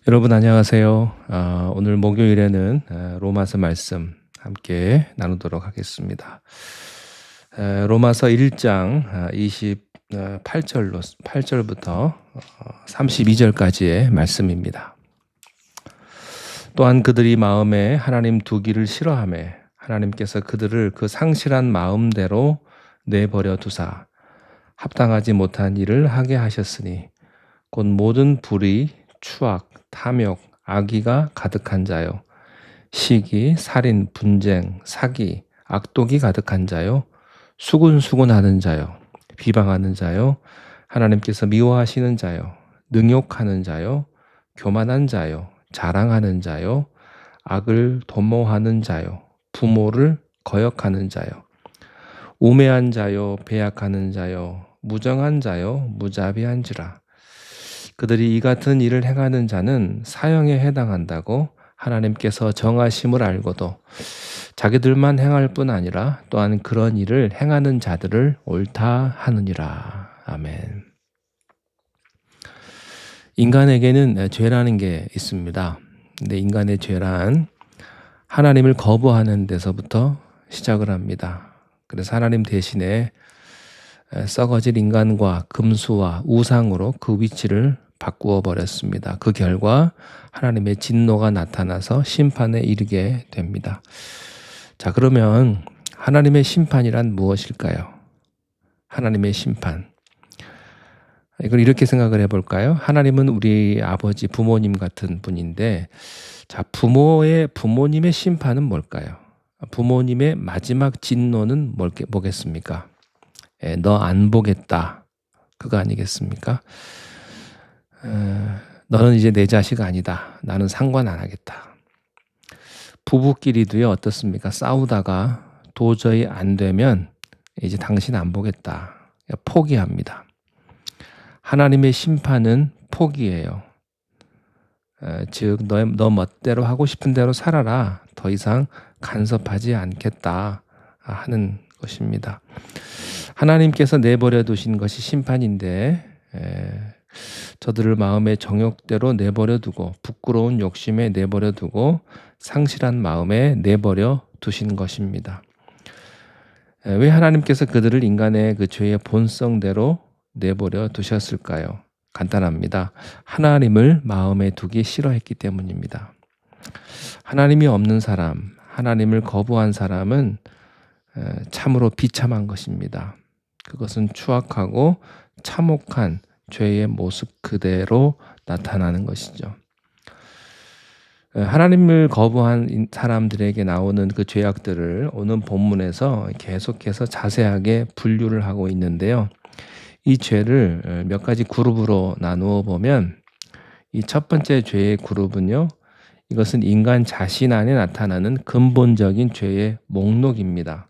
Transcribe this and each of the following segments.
여러분 안녕하세요. 오늘 목요일에는 로마서 말씀 함께 나누도록 하겠습니다. 로마서 1장 8절부터 32절까지의 말씀입니다. 또한 그들이 마음에 하나님 두기를 싫어하매 하나님께서 그들을 그 상실한 마음대로 내버려 두사 합당하지 못한 일을 하게 하셨으니 곧 모든 불의, 추악, 탐욕, 악의가 가득한 자요, 시기, 살인, 분쟁, 사기, 악독이 가득한 자요, 수군수군하는 자요, 비방하는 자요, 하나님께서 미워하시는 자요, 능욕하는 자요, 교만한 자요, 자랑하는 자요, 악을 도모하는 자요, 부모를 거역하는 자요, 우매한 자요, 배약하는 자요, 무정한 자요, 무자비한지라. 그들이 이 같은 일을 행하는 자는 사형에 해당한다고 하나님께서 정하심을 알고도 자기들만 행할 뿐 아니라 또한 그런 일을 행하는 자들을 옳다 하느니라. 아멘. 인간에게는 죄라는 게 있습니다. 근데 인간의 죄란 하나님을 거부하는 데서부터 시작을 합니다. 그래서 하나님 대신에 썩어질 인간과 금수와 우상으로 그 위치를 바꾸어 버렸습니다. 그 결과 하나님의 진노가 나타나서 심판에 이르게 됩니다. 자, 그러면 하나님의 심판이란 무엇일까요? 하나님의 심판. 이걸 이렇게 생각을 해볼까요? 하나님은 우리 아버지, 부모님 같은 분인데, 자, 부모님의 심판은 뭘까요? 부모님의 마지막 진노는 뭐겠습니까? 너 안 보겠다. 그거 아니겠습니까? 너는 이제 내 자식 아니다. 나는 상관 안 하겠다. 부부끼리도요, 어떻습니까? 싸우다가 도저히 안 되면 이제 당신 안 보겠다. 포기합니다. 하나님의 심판은 포기예요. 즉, 너 멋대로 하고 싶은 대로 살아라. 더 이상 간섭하지 않겠다 하는 것입니다. 하나님께서 내버려 두신 것이 심판인데 저들을 마음의 정욕대로 내버려 두고 부끄러운 욕심에 내버려 두고 상실한 마음에 내버려 두신 것입니다. 왜 하나님께서 그들을 인간의 그 죄의 본성대로 내버려 두셨을까요? 간단합니다. 하나님을 마음에 두기 싫어했기 때문입니다. 하나님이 없는 사람, 하나님을 거부한 사람은 참으로 비참한 것입니다. 그것은 추악하고 참혹한 죄의 모습 그대로 나타나는 것이죠. 하나님을 거부한 사람들에게 나오는 그 죄악들을 오늘 본문에서 계속해서 자세하게 분류를 하고 있는데요. 이 죄를 몇 가지 그룹으로 나누어 보면 이 첫 번째 죄의 그룹은요, 이것은 인간 자신 안에 나타나는 근본적인 죄의 목록입니다.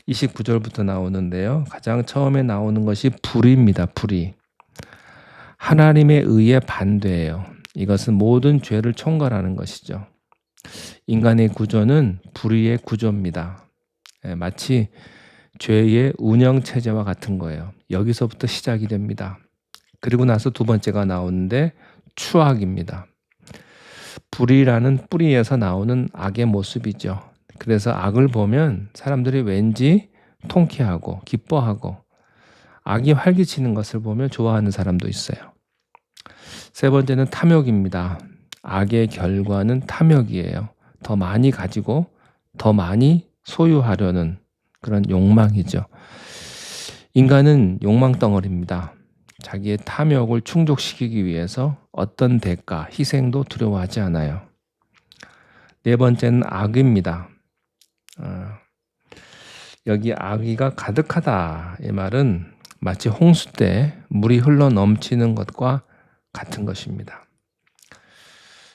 29절부터 나오는데요. 가장 처음에 나오는 것이 불의입니다. 불의. 하나님의 의에 반대예요. 이것은 모든 죄를 총괄하는 것이죠. 인간의 구조는 불의의 구조입니다. 마치 죄의 운영체제와 같은 거예요. 여기서부터 시작이 됩니다. 그리고 나서 두 번째가 나오는데 추악입니다. 불의라는 뿌리에서 나오는 악의 모습이죠. 그래서 악을 보면 사람들이 왠지 통쾌하고 기뻐하고 악이 활기치는 것을 보며 좋아하는 사람도 있어요. 세 번째는 탐욕입니다. 악의 결과는 탐욕이에요. 더 많이 가지고 더 많이 소유하려는 그런 욕망이죠. 인간은 욕망 덩어리입니다. 자기의 탐욕을 충족시키기 위해서 어떤 대가, 희생도 두려워하지 않아요. 네 번째는 악입니다. 여기 악의가 가득하다. 이 말은 마치 홍수 때 물이 흘러 넘치는 것과 같은 것입니다.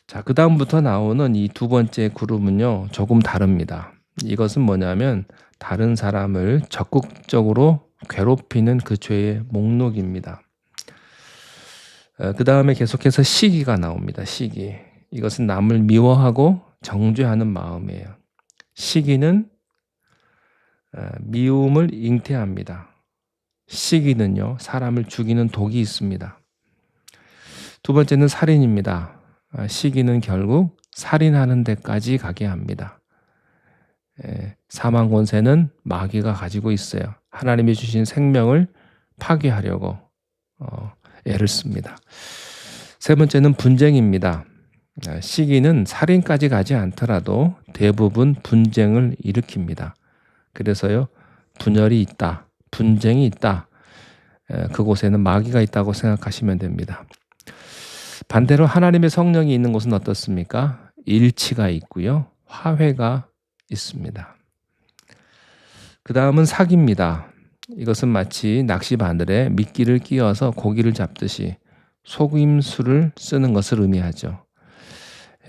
자, 그 다음부터 나오는 이 두 번째 그룹은요, 조금 다릅니다. 이것은 뭐냐면 다른 사람을 적극적으로 괴롭히는 그 죄의 목록입니다. 그 다음에 계속해서 시기가 나옵니다. 시기. 이것은 남을 미워하고 정죄하는 마음이에요. 시기는 미움을 잉태합니다. 시기는요, 사람을 죽이는 독이 있습니다. 두 번째는 살인입니다. 시기는 결국 살인하는 데까지 가게 합니다. 사망 권세는 마귀가 가지고 있어요. 하나님이 주신 생명을 파괴하려고 애를 씁니다. 세 번째는 분쟁입니다. 시기는 살인까지 가지 않더라도 대부분 분쟁을 일으킵니다. 그래서요, 분열이 있다, 분쟁이 있다, 그곳에는 마귀가 있다고 생각하시면 됩니다. 반대로 하나님의 성령이 있는 곳은 어떻습니까? 일치가 있고요, 화해가 있습니다. 그 다음은 사기입니다. 이것은 마치 낚시 바늘에 미끼를 끼워서 고기를 잡듯이 속임수를 쓰는 것을 의미하죠.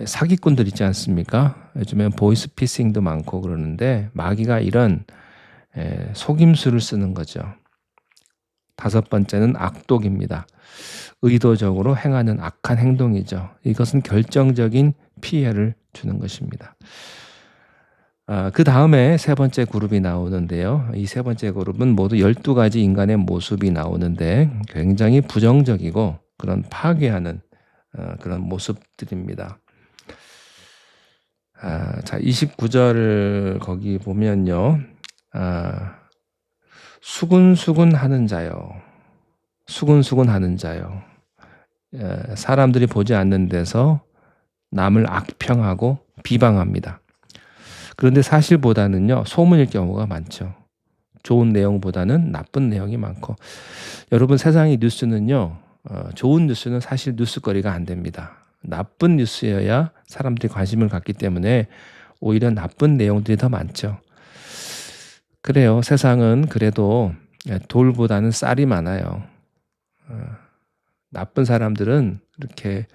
사기꾼들 있지 않습니까? 요즘엔 보이스피싱도 많고 그러는데 마귀가 이런 속임수를 쓰는 거죠. 다섯 번째는 악독입니다. 의도적으로 행하는 악한 행동이죠. 이것은 결정적인 피해를 주는 것입니다. 그 다음에 세 번째 그룹이 나오는데요. 이 세 번째 그룹은 모두 12가지 인간의 모습이 나오는데 굉장히 부정적이고 그런 파괴하는 그런 모습들입니다. 자, 29절 거기 보면요. 수군수군 하는 자요. 수군수군 하는 자요. 사람들이 보지 않는 데서 남을 악평하고 비방합니다. 그런데 사실보다는요, 소문일 경우가 많죠. 좋은 내용보다는 나쁜 내용이 많고. 여러분, 세상의 뉴스는요, 좋은 뉴스는 사실 뉴스거리가 안 됩니다. 나쁜 뉴스여야 사람들이 관심을 갖기 때문에 오히려 나쁜 내용들이 더 많죠. 그래요. 세상은 그래도 돌보다는 쌀이 많아요. 나쁜 사람들은 이렇게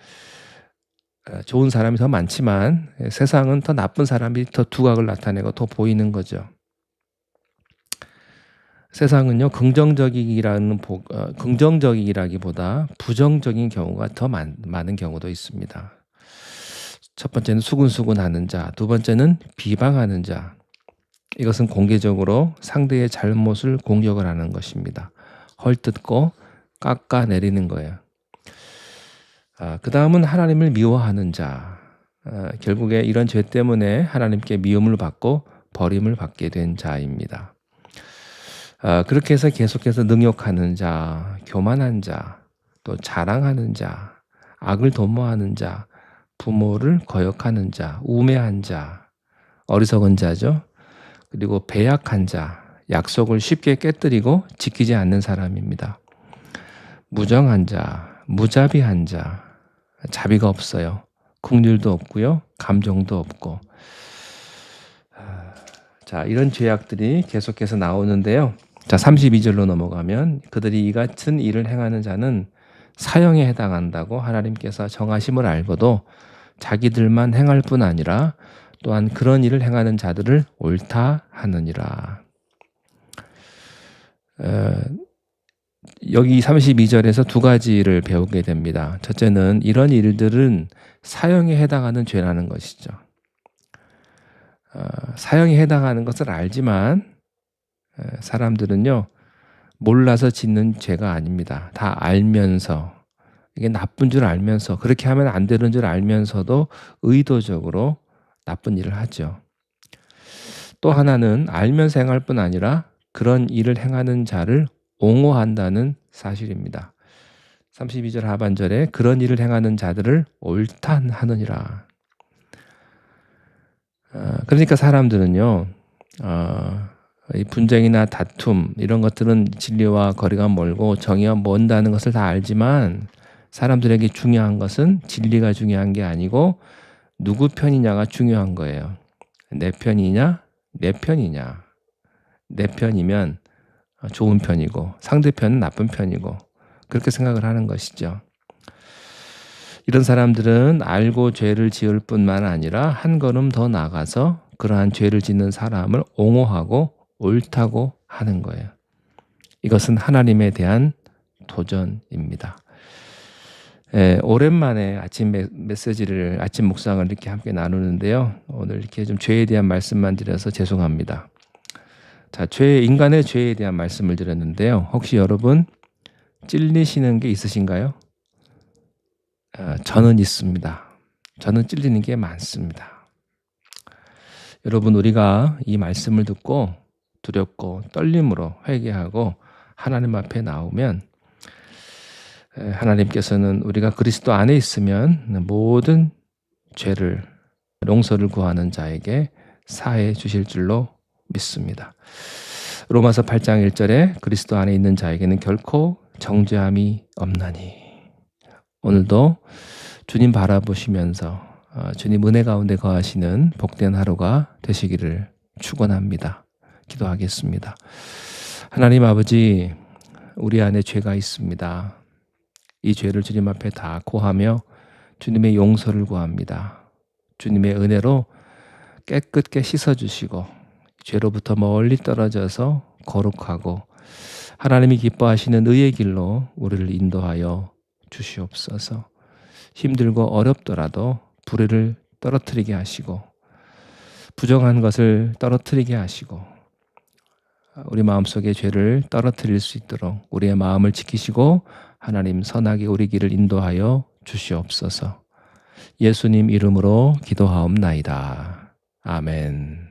좋은 사람이 더 많지만 세상은 더 나쁜 사람이 더 두각을 나타내고 더 보이는 거죠. 세상은요, 긍정적이라기보다 부정적인 경우가 더 많은 경우도 있습니다. 첫 번째는 수군수군하는 자, 두 번째는 비방하는 자. 이것은 공개적으로 상대의 잘못을 공격을 하는 것입니다. 헐뜯고 깎아내리는 거예요. 그 다음은 하나님을 미워하는 자. 결국에 이런 죄 때문에 하나님께 미움을 받고 버림을 받게 된 자입니다. 그렇게 해서 계속해서 능욕하는 자, 교만한 자, 또 자랑하는 자, 악을 도모하는 자, 부모를 거역하는 자, 우매한 자, 어리석은 자죠. 그리고 배약한 자, 약속을 쉽게 깨뜨리고 지키지 않는 사람입니다. 무정한 자, 무자비한 자, 자비가 없어요. 긍휼도 없고요, 감정도 없고. 자, 이런 죄악들이 계속해서 나오는데요. 자, 32절로 넘어가면 그들이 이 같은 일을 행하는 자는 사형에 해당한다고 하나님께서 정하심을 알고도 자기들만 행할 뿐 아니라 또한 그런 일을 행하는 자들을 옳다 하느니라. 여기 32절에서 두 가지를 배우게 됩니다. 첫째는 이런 일들은 사형에 해당하는 죄라는 것이죠. 사형에 해당하는 것을 알지만 사람들은요, 몰라서 짓는 죄가 아닙니다. 다 알면서, 이게 나쁜 줄 알면서, 그렇게 하면 안 되는 줄 알면서도 의도적으로 나쁜 일을 하죠. 또 하나는 알면서 행할 뿐 아니라 그런 일을 행하는 자를 옹호한다는 사실입니다. 32절 하반절에 그런 일을 행하는 자들을 옳단하느니라. 그러니까 사람들은요, 이 분쟁이나 다툼 이런 것들은 진리와 거리가 멀고 정의가 먼다는 것을 다 알지만 사람들에게 중요한 것은 진리가 중요한 게 아니고 누구 편이냐가 중요한 거예요. 내 편이냐, 내 편이냐. 내 편이면 좋은 편이고 상대편은 나쁜 편이고 그렇게 생각을 하는 것이죠. 이런 사람들은 알고 죄를 지을 뿐만 아니라 한 걸음 더 나가서 그러한 죄를 짓는 사람을 옹호하고 옳다고 하는 거예요. 이것은 하나님에 대한 도전입니다. 오랜만에 아침 메시지를, 아침 묵상을 이렇게 함께 나누는데요. 오늘 이렇게 좀 죄에 대한 말씀만 드려서 죄송합니다. 자, 인간의 죄에 대한 말씀을 드렸는데요. 혹시 여러분 찔리시는 게 있으신가요? 저는 있습니다. 저는 찔리는 게 많습니다. 여러분, 우리가 이 말씀을 듣고 두렵고 떨림으로 회개하고 하나님 앞에 나오면 하나님께서는 우리가 그리스도 안에 있으면 모든 죄를 용서를 구하는 자에게 사해 주실 줄로 믿습니다. 로마서 8장 1절에 그리스도 안에 있는 자에게는 결코 정죄함이 없나니. 오늘도 주님 바라보시면서 주님 은혜 가운데 거하시는 복된 하루가 되시기를 축원합니다. 기도하겠습니다. 하나님 아버지, 우리 안에 죄가 있습니다. 이 죄를 주님 앞에 다 고하며 주님의 용서를 구합니다. 주님의 은혜로 깨끗게 씻어주시고 죄로부터 멀리 떨어져서 거룩하고 하나님이 기뻐하시는 의의 길로 우리를 인도하여 주시옵소서. 힘들고 어렵더라도 불의를 떨어뜨리게 하시고 부정한 것을 떨어뜨리게 하시고 우리 마음속의 죄를 떨어뜨릴 수 있도록 우리의 마음을 지키시고 하나님 선하게 우리 길을 인도하여 주시옵소서. 예수님 이름으로 기도하옵나이다. 아멘.